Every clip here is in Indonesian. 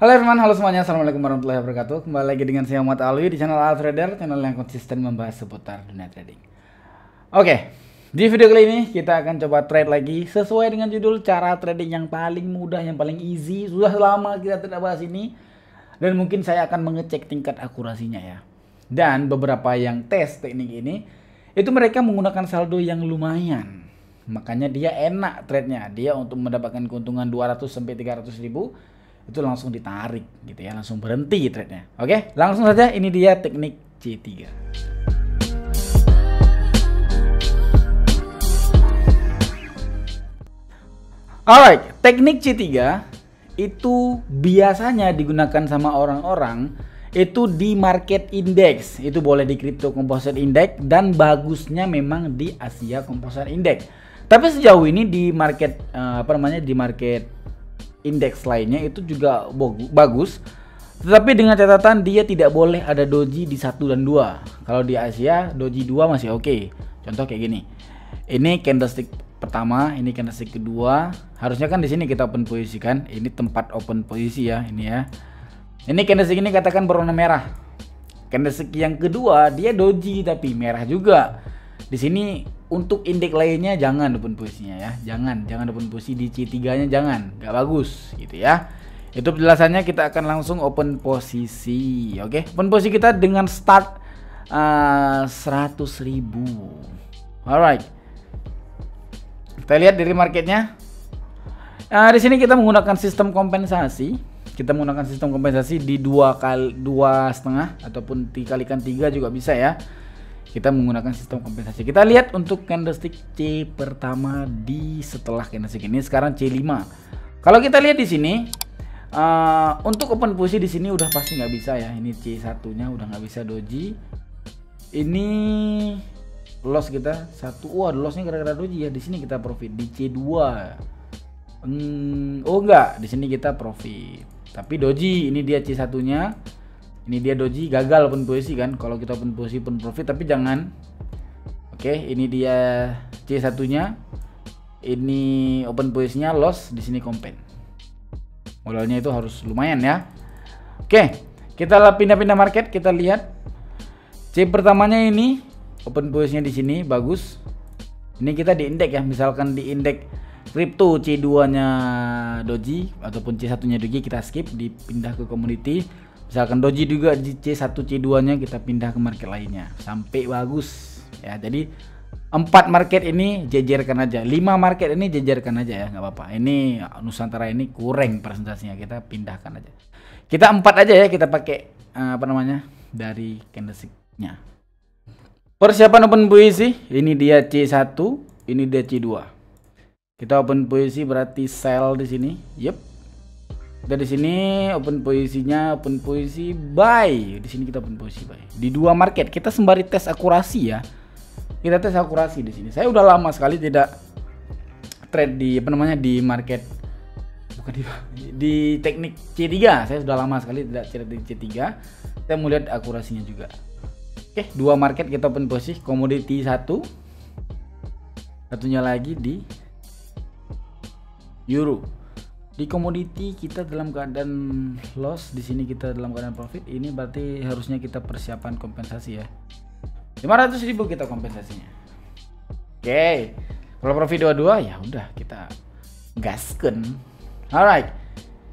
Halo everyone, halo semuanya, assalamualaikum warahmatullahi wabarakatuh. Kembali lagi dengan saya Muhammad Alwi di channel Altrader, channel yang konsisten membahas seputar dunia trading. Oke, di video kali ini kita akan coba trade lagi sesuai dengan judul cara trading yang paling mudah, yang paling easy. Sudah lama kita tidak bahas ini, dan mungkin saya akan mengecek tingkat akurasinya ya. Dan beberapa yang tes teknik ini, itu mereka menggunakan saldo yang lumayan. Makanya dia enak trade-nya. Dia untuk mendapatkan keuntungan 200 sampai 300 ribu itu langsung ditarik gitu ya, langsung berhenti trade-nya. Oke, langsung saja, ini dia teknik C3. Alright, teknik C3 itu biasanya digunakan sama orang-orang itu di market index. Itu boleh di crypto composite index dan bagusnya memang di Asia composite index. Tapi sejauh ini di market di market indeks lainnya itu juga bagus, tetapi dengan catatan dia tidak boleh ada doji di 1 dan 2. Kalau di Asia doji 2 masih oke. Contoh kayak gini. Ini candlestick pertama, ini candlestick kedua. Harusnya kan di sini kita open posisi kan. Ini tempat open posisi ya, ini ya. Ini candlestick ini katakan berwarna merah. Candlestick yang kedua dia doji tapi merah juga. Di sini untuk indeks lainnya jangan open posisinya ya, jangan open posisi di C3-nya, jangan, nggak bagus gitu ya. Itu penjelasannya, kita akan langsung open posisi. Oke, open posisi kita dengan start 100.000. Alright, kita lihat dari marketnya. Di sini kita menggunakan sistem kompensasi. Kita menggunakan sistem kompensasi di 2,5 ataupun dikalikan 3 juga bisa ya. Kita menggunakan sistem kompensasi. Kita lihat untuk candlestick C pertama di setelah candlestick ini sekarang C5. Kalau kita lihat di sini untuk open posisi di sini udah pasti nggak bisa ya. Ini C1-nya udah nggak bisa doji. Ini loss kita 1. Wah, lossnya gara-gara doji ya. Di sini kita profit di C2. Oh enggak, di sini kita profit. Tapi doji, ini dia C1-nya. Ini dia doji, gagal open posisi kan. Kalau kita open posisi pun profit, tapi jangan. Oke, ini dia C1-nya. Ini open posisinya loss, di sini kompen. Modalnya itu harus lumayan ya. Oke, kita pindah-pindah market, kita lihat. C pertamanya ini open posisinya di sini bagus. Ini kita di indeks ya, misalkan di indeks crypto C2-nya doji ataupun C1-nya doji, kita skip, dipindah ke community. Misalkan doji juga di C1 C2-nya, kita pindah ke market lainnya sampai bagus ya. Jadi 4 market ini jejerkan aja, 5 market ini jejerkan aja ya, nggak apa-apa. Ini Nusantara ini kurang presentasinya, kita pindahkan aja. Kita 4 aja ya, kita pakai dari candlestick-nya. Persiapan open posisi, ini dia C1, ini dia C2. Kita open posisi berarti sell di sini. Yep. Dari sini open posisinya, open posisi buy. Di sini kita open posisi buy. Di 2 market kita sembari tes akurasi ya. Kita tes akurasi di sini. Saya udah lama sekali tidak trade di di market, bukan di teknik C3. Saya sudah lama sekali tidak trade di C3. Saya mau lihat akurasinya juga. Oke, 2 market kita open posisi, komoditi 1. Satunya lagi di euro. Di komoditi kita dalam keadaan loss, di sini kita dalam keadaan profit. Ini berarti harusnya kita persiapan kompensasi ya. 500.000 kita kompensasinya. Oke. Kalau profit 22 ya udah kita gasken. Alright.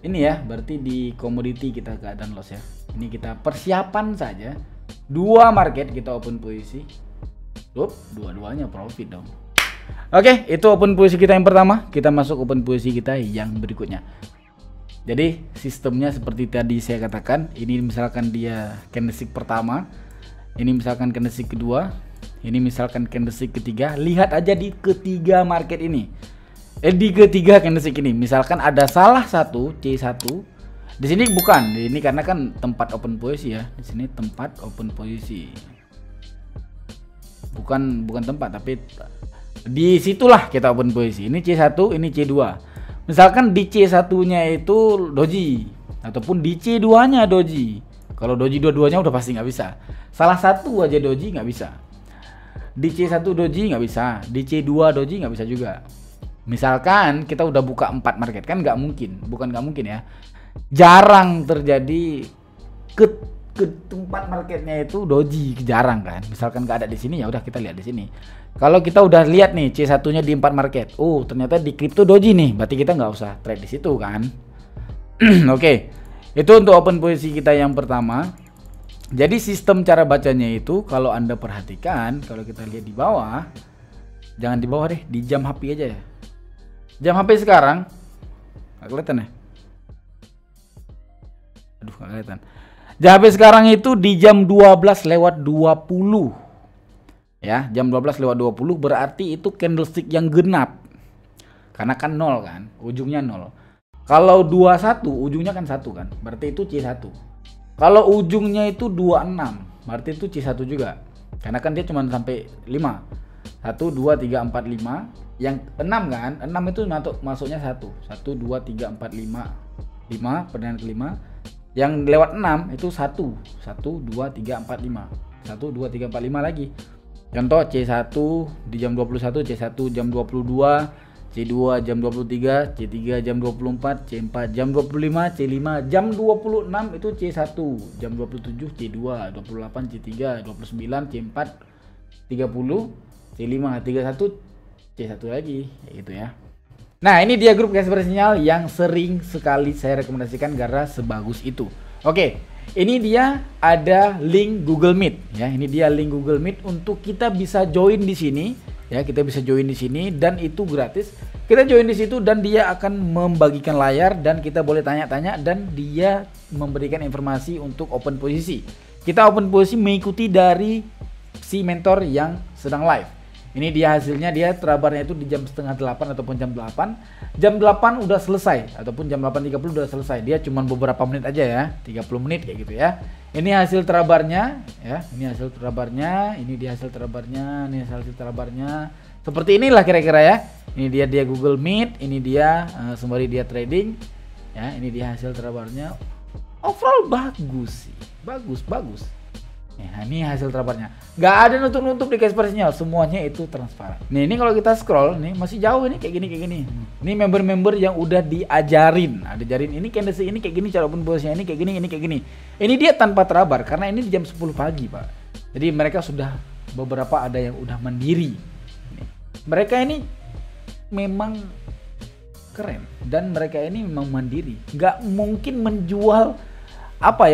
Ini ya, berarti di komoditi kita keadaan loss ya. Ini kita persiapan saja. 2 market kita open posisi. Dua-duanya profit dong. Oke, itu open posisi kita yang pertama. Kita masuk open posisi kita yang berikutnya. Jadi sistemnya seperti tadi saya katakan. Ini misalkan dia candlestick pertama, ini misalkan candlestick kedua, ini misalkan candlestick ketiga. Lihat aja di ketiga market ini. Di ketiga candlestick ini, misalkan ada salah satu C1. Di sini bukan, ini karena kan tempat open posisi ya. Di sini tempat open posisi. Bukan tempat, tapi di situlah kita open posisi. Ini C1, ini C2. Misalkan di C1-nya itu doji ataupun di C2-nya doji. Kalau doji dua-duanya udah pasti nggak bisa. Salah satu aja doji nggak bisa. Di C1 doji nggak bisa, di C2 doji nggak bisa juga. Misalkan kita udah buka 4 market, kan nggak mungkin, bukan nggak mungkin ya. jarang terjadi ke tempat marketnya itu doji, jarang kan. Misalkan nggak ada di sini, ya udah kita lihat di sini. Kalau kita udah lihat nih C1-nya di 4 market, ternyata di kripto doji nih, berarti kita nggak usah trade di situ kan. Oke, itu untuk open posisi kita yang pertama. Jadi sistem cara bacanya itu kalau Anda perhatikan, kalau kita lihat di bawah, jangan di bawah deh, di jam HP aja ya. Jam HP sekarang, nggak kelihatan ya? Aduh, nggak kelihatan. Jam HP sekarang itu di jam 12:20. Ya, jam 12:20 berarti itu candlestick yang genap. Karena kan 0 kan, ujungnya 0. Kalau 21 ujungnya kan 1 kan, berarti itu C1. Kalau ujungnya itu 26, berarti itu C1 juga. Karena kan dia cuma sampai 5. 1 2 3 4 5. Yang 6 kan? 6 itu masuknya 1. 1 2 3 4 5. 5 perdagangan kelima. Yang lewat 6 itu 1. 1 2 3 4 5. 1 2 3 4 5 lagi. Contoh C1 di jam 21, C1 jam 22, C2 jam 23, C3 jam 24, C4 jam 25, C5 jam 26 itu C1, jam 27 C2, 28 C3, 29 C4, 30 C5, 31 C1 lagi, kayak gitu ya. Nah, ini dia grup Casper Sinyal yang sering sekali saya rekomendasikan karena sebagus itu. Oke, ini dia ada link Google Meet ya. Ini dia link Google Meet untuk kita bisa join di sini ya. Kita bisa join di sini dan itu gratis. Kita join di situ dan dia akan membagikan layar dan kita boleh tanya-tanya dan dia memberikan informasi untuk open posisi. Kita open posisi mengikuti dari si mentor yang sedang live. Ini dia hasilnya, dia terabarnya itu di jam setengah 8 ataupun jam 8. Jam 8 udah selesai ataupun jam 8.30 udah selesai. Dia cuma beberapa menit aja ya, 30 menit kayak gitu ya. Ini hasil terabarnya ya, ini hasil terabarnya, ini dia hasil terabarnya, ini hasil terabarnya. Seperti inilah kira-kira ya. Ini dia Google Meet, ini dia sembari dia trading. Ya, ini dia hasil terabarnya. Overall bagus sih. Bagus. Nah, ini hasil terabarnya. Nggak ada nutup-nutup di Casper Sinyal, semuanya itu transparan. Nih, ini kalau kita scroll nih masih jauh ini kayak gini. Ini member-member yang udah diajarin, ini candlestick ini kayak gini, cara open posisinya ini kayak gini, ini kayak gini. Ini dia tanpa terabar karena ini di jam 10 pagi, Pak. Jadi mereka sudah beberapa ada yang udah mandiri. Mereka ini memang keren dan mereka ini memang mandiri. Nggak mungkin menjual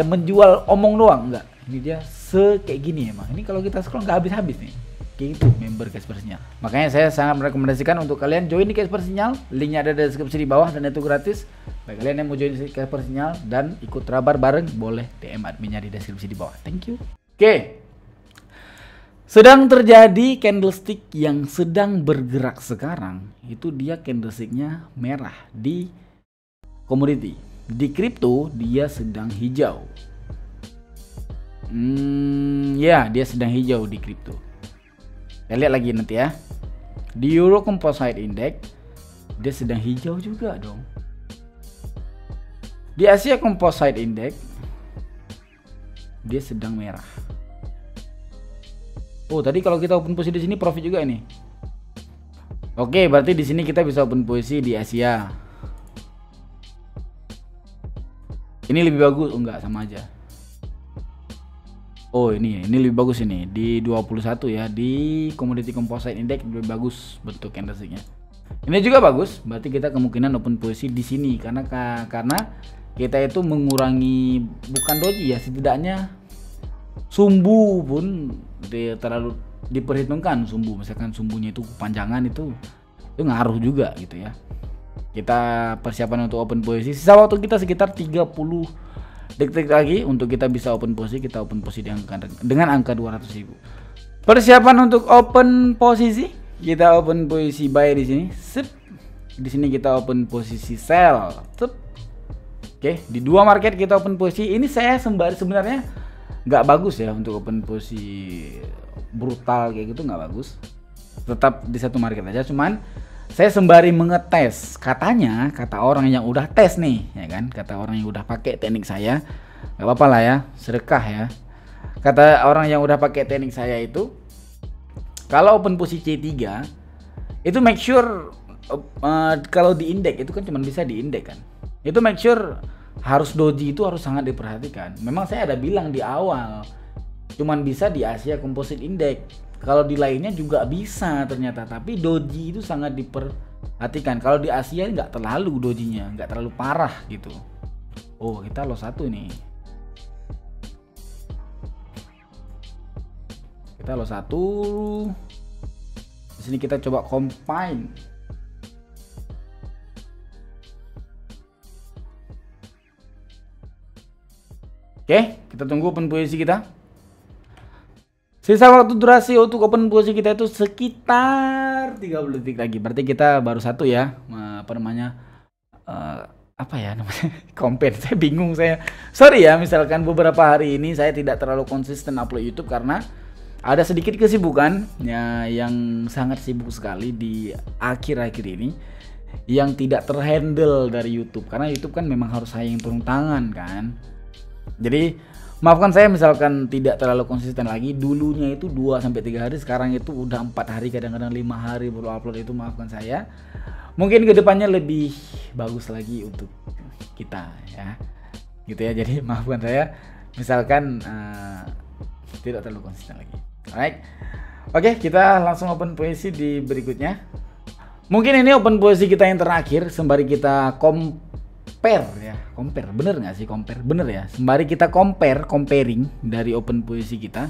menjual omong doang, enggak. Ini dia kayak gini emang. Ini kalau kita scroll nggak habis-habis nih. Kayak itu member Casper Sinyal. Makanya saya sangat merekomendasikan untuk kalian join di Casper Sinyal. Linknya ada di deskripsi di bawah dan itu gratis. Bagi kalian yang mau join di Casper Sinyal dan ikut terabar bareng, boleh DM adminnya di deskripsi di bawah. Thank you. Oke. Sedang terjadi candlestick yang sedang bergerak sekarang. Itu dia candlesticknya merah di komoditi. Di kripto dia sedang hijau. Ya, dia sedang hijau di kripto. Kita lihat lagi nanti ya. Di Euro Composite Index dia sedang hijau juga dong. Di Asia Composite Index dia sedang merah. Oh, tadi kalau kita open posisi di sini profit juga ini. Oke, berarti di sini kita bisa open posisi di Asia. Ini lebih bagus, enggak sama aja. Oh, ini lebih bagus ini di 21 ya, di Commodity Composite Index lebih bagus bentuk candlesticknya. Ini juga bagus, berarti kita kemungkinan open posisi di sini karena kita itu mengurangi bukan doji ya, setidaknya sumbu pun terlalu diperhitungkan sumbu. Misalkan sumbunya itu kepanjangan itu ngaruh juga gitu ya. Kita persiapan untuk open posisi. Sisa waktu kita sekitar 30 detik lagi untuk kita bisa open posisi. Kita open posisi dengan angka 200.000. Persiapan untuk open posisi, kita open posisi buy di sini. Sip. Di sini kita open posisi sell. Sip. Oke, di dua market kita open posisi. Ini saya sebenarnya nggak bagus ya untuk open posisi brutal kayak gitu, nggak bagus. Tetap di satu market aja. Cuman saya sembari mengetes, kata orang yang udah tes nih, ya kan? Kata orang yang udah pakai teknik saya, nggak apa-apa lah ya, sedekah ya. Kata orang yang udah pakai teknik saya itu, kalau open posisi C3 itu make sure kalau di indeks itu kan cuma bisa di indeks kan. Itu make sure harus doji itu harus sangat diperhatikan. Memang saya ada bilang di awal, cuman bisa di Asia Composite Index. Kalau di lainnya juga bisa ternyata, tapi doji itu sangat diperhatikan. Kalau di Asia nggak terlalu dojinya, nggak terlalu parah gitu. Oh, kita loss 1 nih. Kita loss 1. Di sini kita coba combine. Oke, kita tunggu open posisi kita. Sisa waktu durasi untuk open posisi kita itu sekitar 30 detik lagi. Berarti kita baru 1 ya. Apa namanya? Apa ya namanya? Compare. Saya bingung saya. Sorry ya, misalkan beberapa hari ini saya tidak terlalu konsisten upload YouTube karena ada sedikit kesibukan ya, yang sangat sibuk sekali di akhir-akhir ini, yang tidak terhandle dari YouTube karena YouTube kan memang harus saya yang turun tangan kan. Jadi maafkan saya misalkan tidak terlalu konsisten lagi. Dulunya itu 2-3 hari, sekarang itu udah 4 hari, kadang-kadang 5 hari baru upload. Itu maafkan saya. Mungkin kedepannya lebih bagus lagi untuk kita ya, gitu ya. Jadi maafkan saya misalkan tidak terlalu konsisten lagi. Alright, oke, kita langsung open posisi di berikutnya. Mungkin ini open posisi kita yang terakhir sembari kita compare ya, compare bener nggak sih, compare bener ya, sembari kita comparing dari open posisi kita.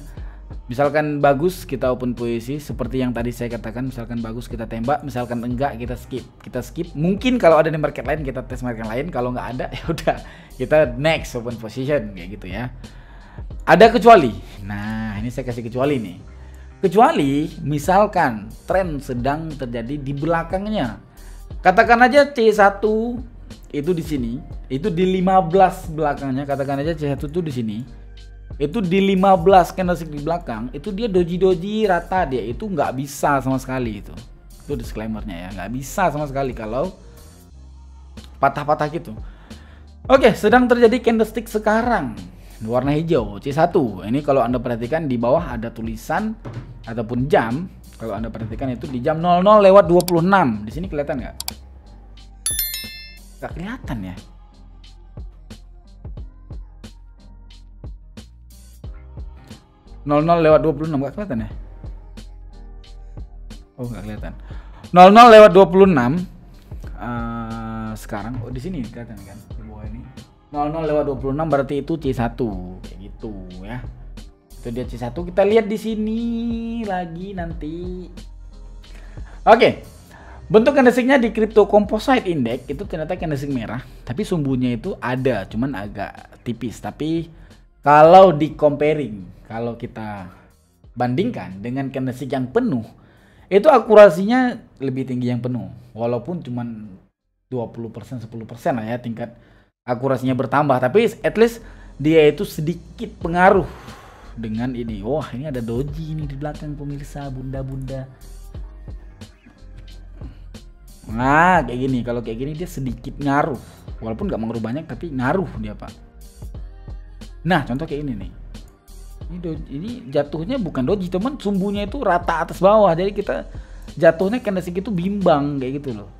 Misalkan bagus kita open posisi seperti yang tadi saya katakan, misalkan bagus kita tembak, misalkan enggak kita skip. Mungkin kalau ada di market lain kita tes market lain, kalau nggak ada ya udah kita next open position kayak gitu ya. Ada kecuali, nah ini saya kasih kecuali nih. Kecuali misalkan tren sedang terjadi di belakangnya, katakan aja C1 itu di sini, itu di 15 belakangnya, katakan aja C1 itu di sini, itu di 15 candlestick di belakang, itu dia doji rata, dia itu nggak bisa sama sekali. Itu disclaimernya ya, nggak bisa sama sekali kalau patah-patah gitu. Oke, sedang terjadi candlestick sekarang warna hijau C1. Ini kalau Anda perhatikan di bawah ada tulisan ataupun jam. Kalau Anda perhatikan itu di jam 00:26. Di sini kelihatan nggak? Nggak kelihatan ya. (00:26) nggak kelihatan ya? Oh, nggak kelihatan. 00:26 sekarang. Oh, di sini kelihatan kan di bawah ini. 00:26 berarti itu C1 kayak gitu ya. Itu dia C1. Kita lihat di sini lagi nanti. Oke. Bentuk candlesticknya di Crypto Composite Index itu ternyata candlestick merah, tapi sumbunya itu ada, cuman agak tipis. Tapi kalau di comparing, kalau kita bandingkan dengan candlestick yang penuh, itu akurasinya lebih tinggi yang penuh. Walaupun cuman 20%, 10% lah ya tingkat akurasinya bertambah, tapi at least dia itu sedikit pengaruh dengan ini. Wah, ini ada doji nih di belakang pemirsa, bunda-bunda. Nah, kayak gini. Kalau kayak gini dia sedikit ngaruh, walaupun nggak mengaruh banyak, tapi ngaruh dia pak. Nah, contoh kayak ini nih. Ini jatuhnya bukan doji, teman, sumbunya itu rata atas bawah. Jadi kita jatuhnya candlestick itu bimbang kayak gitu loh.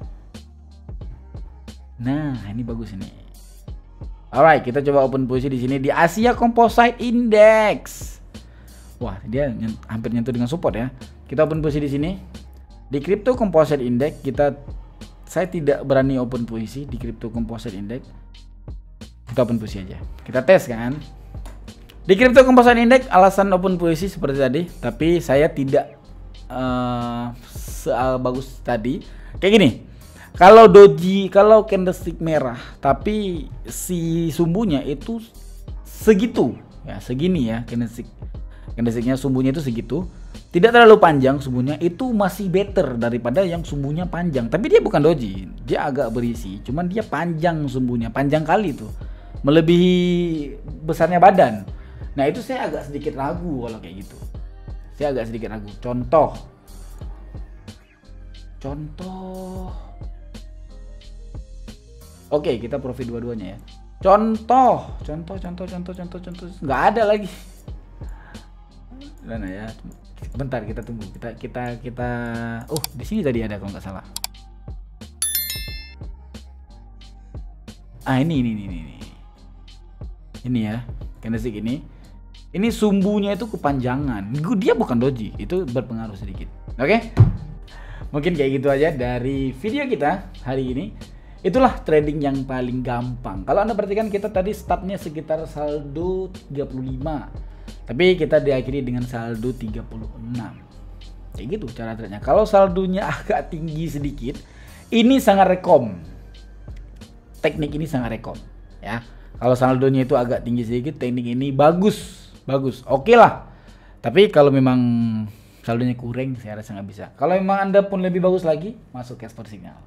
Nah, ini bagus ini. Alright, kita coba open posisi di sini di Asia Composite Index. Wah, dia hampir nyentuh dengan support ya. Kita open posisi di sini di Crypto Composite Index. Saya tidak berani open posisi di Crypto Composite Index. Kita open posisi aja. Kita tes kan. Di Crypto Composite Index alasan open posisi seperti tadi, tapi saya tidak sebagus tadi. Kayak gini. Kalau doji, kalau candlestick merah, tapi si sumbunya itu segitu, ya segini ya candlesticknya sumbunya itu segitu, tidak terlalu panjang sumbunya, itu masih better daripada yang sumbunya panjang. Tapi dia bukan doji, dia agak berisi, cuman dia panjang sumbunya, panjang kali tuh, melebihi besarnya badan. Nah itu saya agak sedikit ragu kalau kayak gitu. Saya agak sedikit ragu. Contoh. Oke, kita profit dua-duanya ya. Contoh. Nggak ada lagi. Mana ya? Bentar, kita tunggu. Kita. Oh, di sini tadi ada kalau nggak salah. Ah, ini. Ini ya, candlestick ini. Ini sumbunya itu kepanjangan. Dia bukan doji, itu berpengaruh sedikit. Oke? Mungkin kayak gitu aja dari video kita hari ini. Itulah trading yang paling gampang. Kalau Anda perhatikan kita tadi startnya sekitar saldo 35. Tapi kita diakhiri dengan saldo 36. Kayak gitu cara trade-nya. Kalau saldonya agak tinggi sedikit, ini sangat rekom. Teknik ini sangat rekom, ya. Kalau saldonya itu agak tinggi sedikit, teknik ini bagus. Oke lah. Tapi kalau memang saldonya kurang, saya rasa nggak bisa. Kalau memang Anda pun lebih bagus lagi, masuk Casper Signal.